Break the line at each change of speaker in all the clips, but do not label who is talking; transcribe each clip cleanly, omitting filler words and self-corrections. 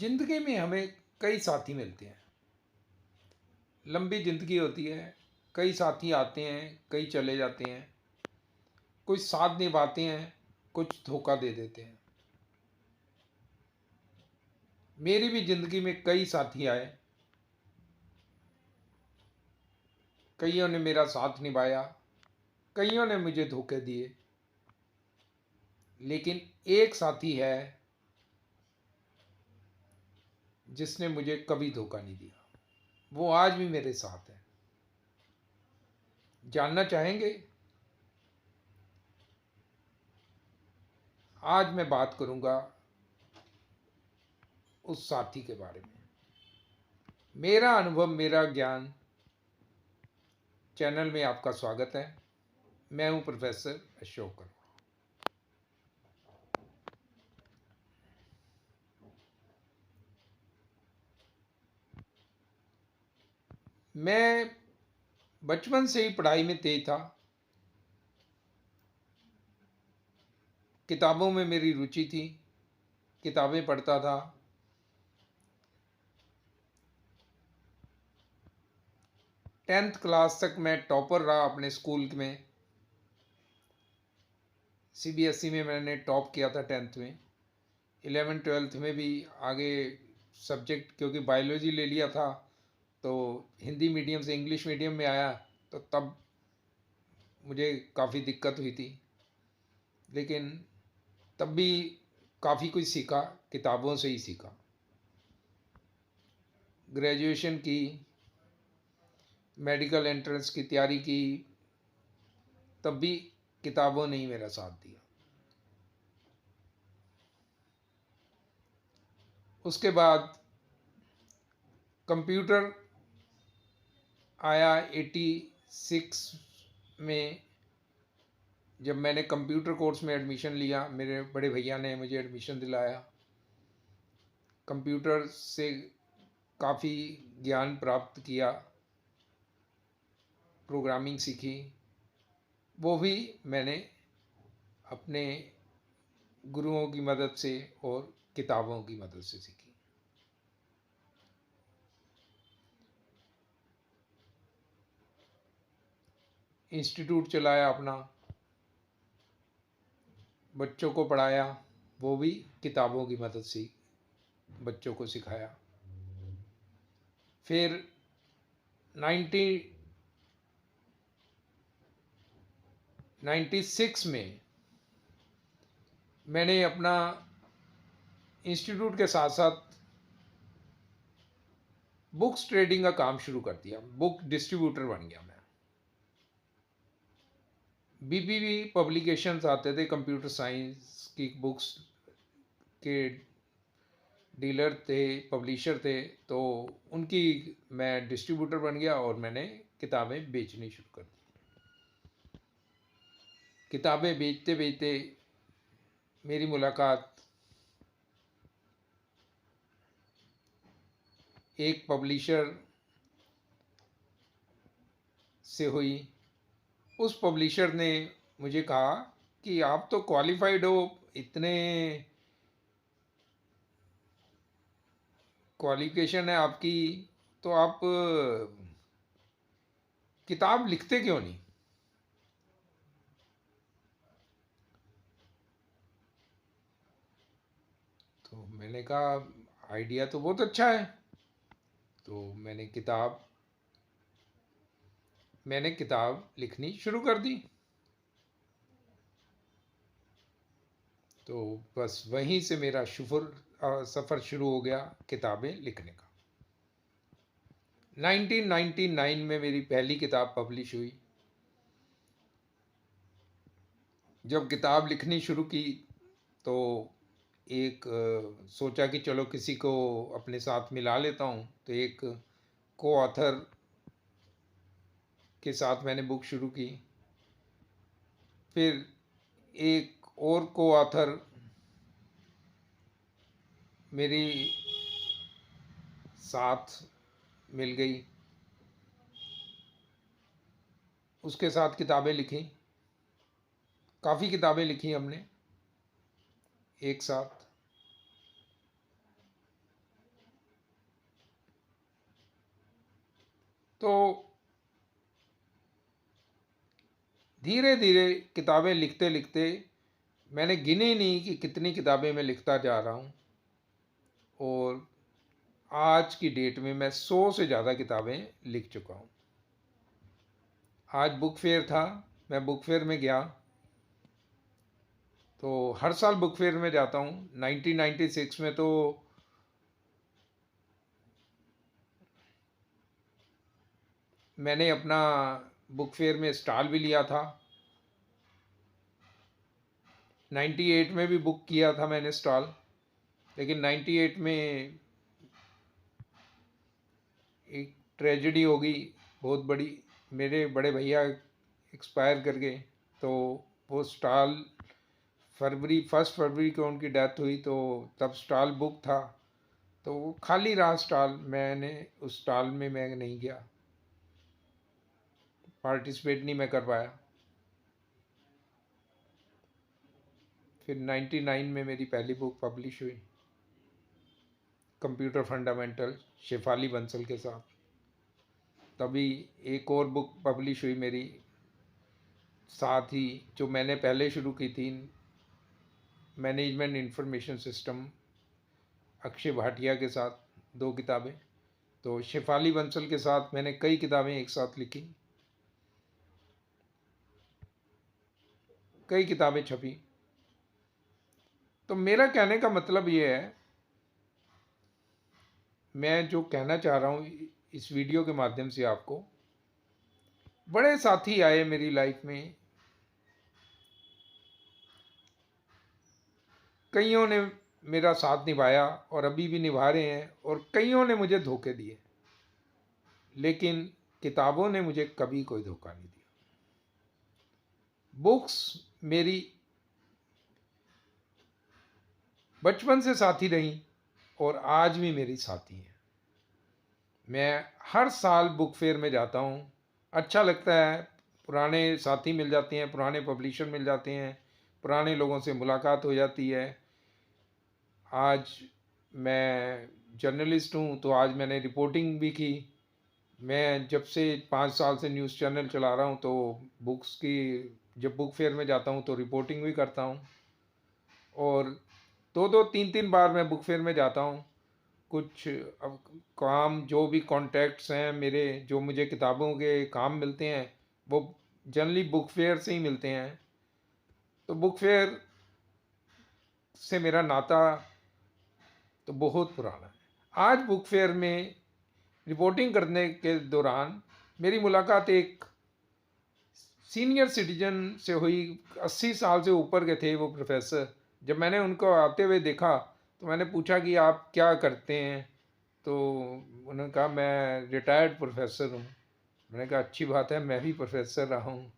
जिंदगी में हमें कई साथी मिलते हैं। लंबी जिंदगी होती है, कई साथी आते हैं, कई चले जाते हैं। कुछ साथ निभाते हैं, कुछ धोखा दे देते हैं। मेरी भी जिंदगी में कई साथी आए, कईयों ने मेरा साथ निभाया, कईयों ने मुझे धोखे दिए। लेकिन एक साथी है जिसने मुझे कभी धोखा नहीं दिया। वो आज भी मेरे साथ है। जानना चाहेंगे? आज मैं बात करूंगा उस साथी के बारे में। मेरा अनुभव, मेरा ज्ञान चैनल में आपका स्वागत है। मैं हूं प्रोफेसर अशोक। मैं बचपन से ही पढ़ाई में तेज था। किताबों में मेरी रुचि थी, किताबें पढ़ता था। टेंथ क्लास तक मैं टॉपर रहा अपने स्कूल में। सीबीएसई में मैंने टॉप किया था टेंथ में। 11th-12th में भी आगे सब्जेक्ट, क्योंकि बायोलॉजी ले लिया था तो हिंदी मीडियम से इंग्लिश मीडियम में आया, तो तब मुझे काफ़ी दिक्कत हुई थी। लेकिन तब भी काफ़ी कुछ सीखा, किताबों से ही सीखा। ग्रेजुएशन की, मेडिकल एंट्रेंस की तैयारी की, तब भी किताबों ने ही मेरा साथ दिया। उसके बाद कंप्यूटर आया 86 में। जब मैंने कंप्यूटर कोर्स में एडमिशन लिया, मेरे बड़े भैया ने मुझे एडमिशन दिलाया। कंप्यूटर से काफ़ी ज्ञान प्राप्त किया, प्रोग्रामिंग सीखी। वो भी मैंने अपने गुरुओं की मदद से और किताबों की मदद से सीखी। इंस्टीट्यूट चलाया अपना, बच्चों को पढ़ाया, वो भी किताबों की मदद से बच्चों को सिखाया। फिर 1996 में मैंने अपना इंस्टीट्यूट के साथ साथ बुक्स ट्रेडिंग का काम शुरू कर दिया। बुक डिस्ट्रीब्यूटर बन गया मैं। बीपीवी पब्लिकेशंस आते थे, कंप्यूटर साइंस की बुक्स के डीलर थे, पब्लिशर थे, तो उनकी मैं डिस्ट्रीब्यूटर बन गया और मैंने किताबें बेचनी शुरू कर दी। किताबें बेचते बेचते मेरी मुलाकात एक पब्लिशर से हुई। उस पब्लिशर ने मुझे कहा कि आप तो क्वालिफाइड हो, इतने क्वालिफिकेशन है आपकी, तो आप किताब लिखते क्यों नहीं? तो मैंने कहा आइडिया तो बहुत अच्छा है। तो मैंने किताब लिखनी शुरू कर दी। तो बस वहीं से मेरा सफ़र शुरू हो गया किताबें लिखने का। 1999 में मेरी पहली किताब पब्लिश हुई। जब किताब लिखनी शुरू की तो एक सोचा कि चलो किसी को अपने साथ मिला लेता हूँ, तो एक को ऑथर के साथ मैंने बुक शुरू की। फिर एक और को ऑथर मेरी साथ मिल गई, उसके साथ किताबें लिखी। काफ़ी किताबें लिखी हमने एक साथ। तो धीरे धीरे किताबें लिखते लिखते मैंने गिने नहीं कि कितनी किताबें मैं लिखता जा रहा हूँ, और आज की डेट में मैं 100 से ज़्यादा किताबें लिख चुका हूँ। आज बुक फेयर था, मैं बुक फेयर में गया, तो हर साल बुक फेयर में जाता हूँ। 1996 में तो मैंने अपना बुक फेयर में स्टॉल भी लिया था। 98 में भी बुक किया था मैंने स्टॉल, लेकिन 98 में एक ट्रेजेडी हो गई बहुत बड़ी। मेरे बड़े भैया एक्सपायर कर गए, तो वो स्टॉल फर्स्ट फरवरी को उनकी डेथ हुई, तो तब स्टॉल बुक था, तो वो खाली रहा स्टॉल। मैंने उस स्टॉल में मैं नहीं गया, पार्टिसिपेट नहीं मैं कर पाया। फिर 99 में मेरी पहली बुक पब्लिश हुई, कंप्यूटर फंडामेंटल, शेफाली बंसल के साथ। तभी एक और बुक पब्लिश हुई मेरी साथ ही, जो मैंने पहले शुरू की थी, management information system, Akshay Bhatia के साथ 2 किताबें। तो शेफाली बंसल के साथ मैंने कई किताबें एक साथ लिखी, कई किताबें छपी। तो मेरा कहने का मतलब ये है, मैं जो कहना चाह रहा हूँ इस वीडियो के माध्यम से आपको, बड़े साथी आए मेरी लाइफ में, कईयों ने मेरा साथ निभाया और अभी भी निभा रहे हैं, और कईयों ने मुझे धोखे दिए, लेकिन किताबों ने मुझे कभी कोई धोखा नहीं दिया। बुक्स मेरी बचपन से साथी रही और आज भी मेरी साथी हैं। मैं हर साल बुक फेयर में जाता हूँ, अच्छा लगता है, पुराने साथी मिल जाते हैं, पुराने पब्लिशर मिल जाते हैं, पुराने लोगों से मुलाकात हो जाती है। आज मैं जर्नलिस्ट हूँ, तो आज मैंने रिपोर्टिंग भी की। मैं जब से 5 साल से न्यूज़ चैनल चला रहा हूँ, तो बुक्स की जब बुक फेयर में जाता हूँ तो रिपोर्टिंग भी करता हूँ, और 2-2 3-3 बार मैं बुक फेयर में जाता हूँ। कुछ अब काम, जो भी कॉन्टैक्ट्स हैं मेरे, जो मुझे किताबों के काम मिलते हैं, वो जनरली बुक फेयर से ही मिलते हैं। तो बुक फेयर से मेरा नाता तो बहुत पुराना है। आज बुक फेयर में रिपोर्टिंग करने के दौरान मेरी मुलाकात एक सीनियर सिटीजन से हुई। 80 साल से ऊपर के थे वो प्रोफेसर। जब मैंने उनको आते हुए देखा, तो मैंने पूछा कि आप क्या करते हैं, तो उन्होंने कहा मैं रिटायर्ड प्रोफेसर हूँ। मैंने कहा अच्छी बात है, मैं भी प्रोफेसर रहा हूँ।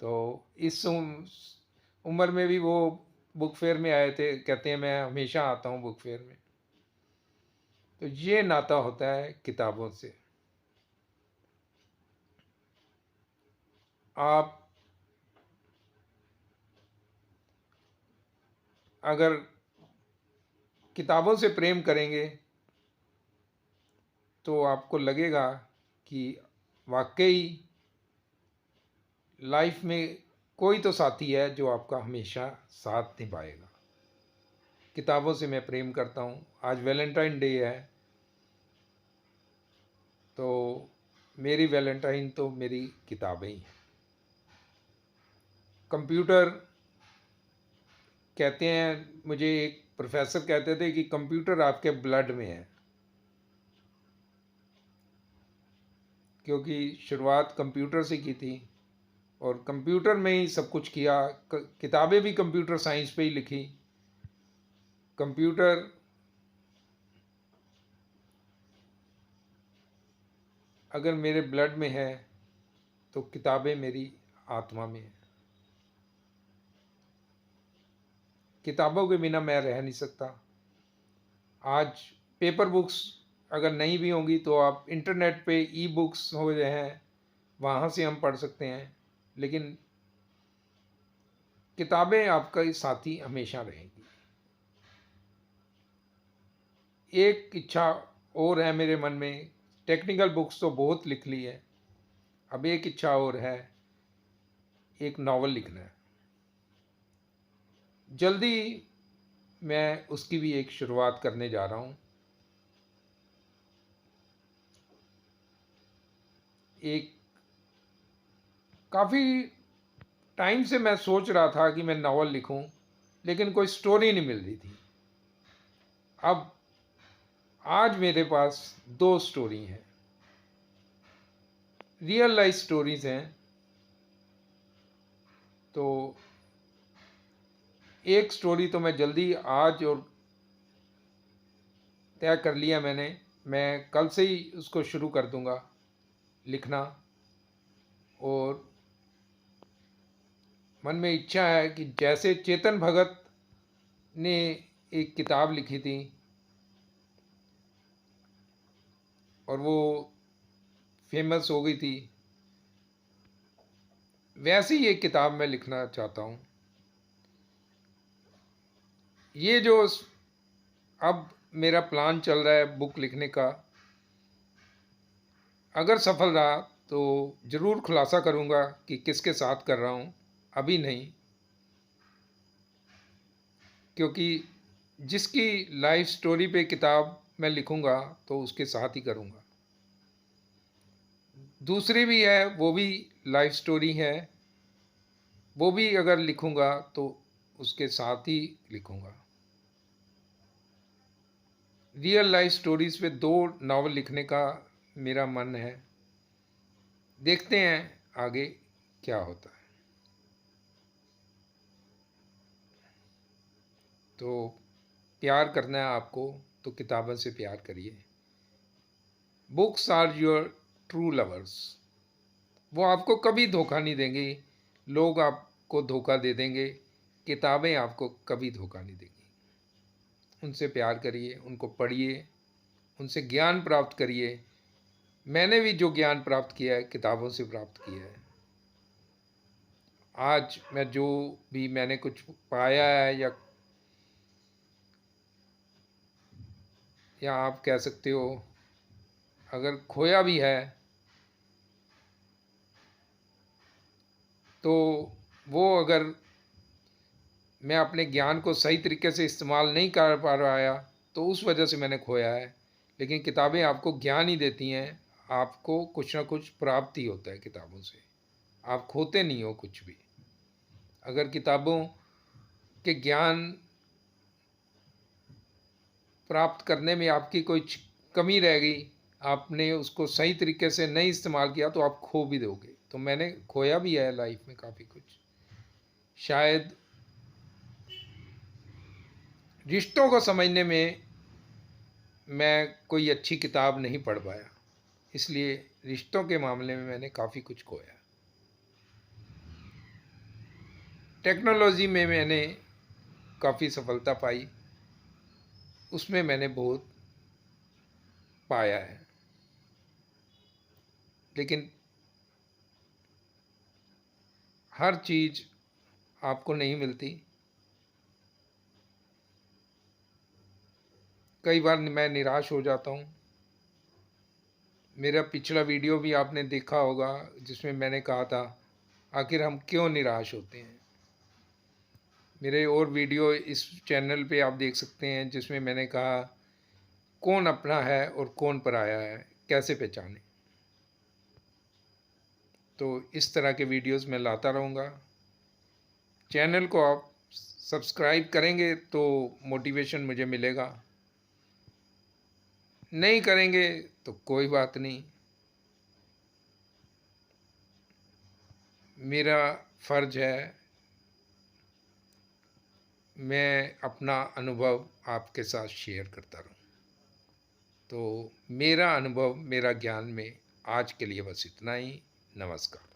तो इस उम्र में भी वो बुक फेयर में आए थे, कहते हैं मैं हमेशा आता हूँ बुक फेयर में। तो ये नाता होता है किताबों से। आप अगर किताबों से प्रेम करेंगे, तो आपको लगेगा कि वाकई लाइफ में कोई तो साथी है जो आपका हमेशा साथ निभाएगा। किताबों से मैं प्रेम करता हूँ। आज वैलेंटाइन डे है, तो मेरी वैलेंटाइन तो मेरी किताबें ही हैं। कंप्यूटर, कहते हैं, मुझे एक प्रोफेसर कहते थे कि कंप्यूटर आपके ब्लड में है, क्योंकि शुरुआत कंप्यूटर से की थी और कंप्यूटर में ही सब कुछ किया। किताबें भी कंप्यूटर साइंस पे ही लिखी। कंप्यूटर अगर मेरे ब्लड में है, तो किताबें मेरी आत्मा में है। किताबों के बिना मैं रह नहीं सकता। आज पेपर बुक्स अगर नहीं भी होंगी, तो आप इंटरनेट पे ई बुक्स हो गए हैं, वहाँ से हम पढ़ सकते हैं, लेकिन किताबें आपका साथी हमेशा रहेंगी। एक इच्छा और है मेरे मन में, टेक्निकल बुक्स तो बहुत लिख ली है, अब एक इच्छा और है, एक नावल लिखना है। जल्दी मैं उसकी भी एक शुरुआत करने जा रहा हूँ। एक काफ़ी टाइम से मैं सोच रहा था कि मैं नावल लिखूं, लेकिन कोई स्टोरी नहीं मिल रही थी। अब आज मेरे पास 2 स्टोरी हैं, रियल लाइफ स्टोरीज हैं। तो एक स्टोरी तो मैं जल्दी आज और तय कर लिया मैंने, मैं कल से ही उसको शुरू कर दूंगा लिखना। और मन में इच्छा है कि जैसे चेतन भगत ने एक किताब लिखी थी और वो फेमस हो गई थी, वैसे ही एक किताब मैं लिखना चाहता हूँ। ये जो अब मेरा प्लान चल रहा है बुक लिखने का, अगर सफल रहा तो ज़रूर खुलासा करूँगा कि किसके साथ कर रहा हूँ, अभी नहीं, क्योंकि जिसकी लाइफ स्टोरी पे किताब मैं लिखूँगा तो उसके साथ ही करूँगा। दूसरी भी है, वो भी लाइफ स्टोरी है, वो भी अगर लिखूँगा तो उसके साथ ही लिखूँगा। रियल लाइफ स्टोरीज़ पे 2 नावल लिखने का मेरा मन है, देखते हैं आगे क्या होता है। तो प्यार करना है आपको तो किताबों से प्यार करिए। Books are your true lovers. वो आपको कभी धोखा नहीं देंगे, लोग आपको धोखा दे देंगे, किताबें आपको कभी धोखा नहीं देंगी। उनसे प्यार करिए, उनको पढ़िए, उनसे ज्ञान प्राप्त करिए। मैंने भी जो ज्ञान प्राप्त किया है किताबों से प्राप्त किया है। आज मैं जो भी मैंने कुछ पाया है या आप कह सकते हो अगर खोया भी है तो वो अगर मैं अपने ज्ञान को सही तरीके से इस्तेमाल नहीं कर पा रहा तो उस वजह से मैंने खोया है। लेकिन किताबें आपको ज्ञान ही देती हैं, आपको कुछ ना कुछ प्राप्ति होता है किताबों से, आप खोते नहीं हो कुछ भी। अगर किताबों के ज्ञान प्राप्त करने में आपकी कोई कमी रह गई, आपने उसको सही तरीके से नहीं इस्तेमाल किया तो आप खो भी दोगे। तो मैंने खोया भी है लाइफ में काफ़ी कुछ। शायद रिश्तों को समझने में मैं कोई अच्छी किताब नहीं पढ़ पाया, इसलिए रिश्तों के मामले में मैंने काफ़ी कुछ खोया। टेक्नोलॉजी में मैंने काफ़ी सफलता पाई, उसमें मैंने बहुत पाया है, लेकिन हर चीज़ आपको नहीं मिलती। कई बार मैं निराश हो जाता हूँ। मेरा पिछला वीडियो भी आपने देखा होगा जिसमें मैंने कहा था आखिर हम क्यों निराश होते हैं। मेरे और वीडियो इस चैनल पे आप देख सकते हैं जिसमें मैंने कहा कौन अपना है और कौन पराया है, कैसे पहचाने। तो इस तरह के वीडियोस मैं लाता रहूँगा। चैनल को आप सब्सक्राइब करेंगे तो मोटिवेशन मुझे मिलेगा, नहीं करेंगे तो कोई बात नहीं। मेरा फ़र्ज़ है मैं अपना अनुभव आपके साथ शेयर करता रहूँ। तो मेरा अनुभव, मेरा ज्ञान में आज के लिए बस इतना ही। नमस्कार।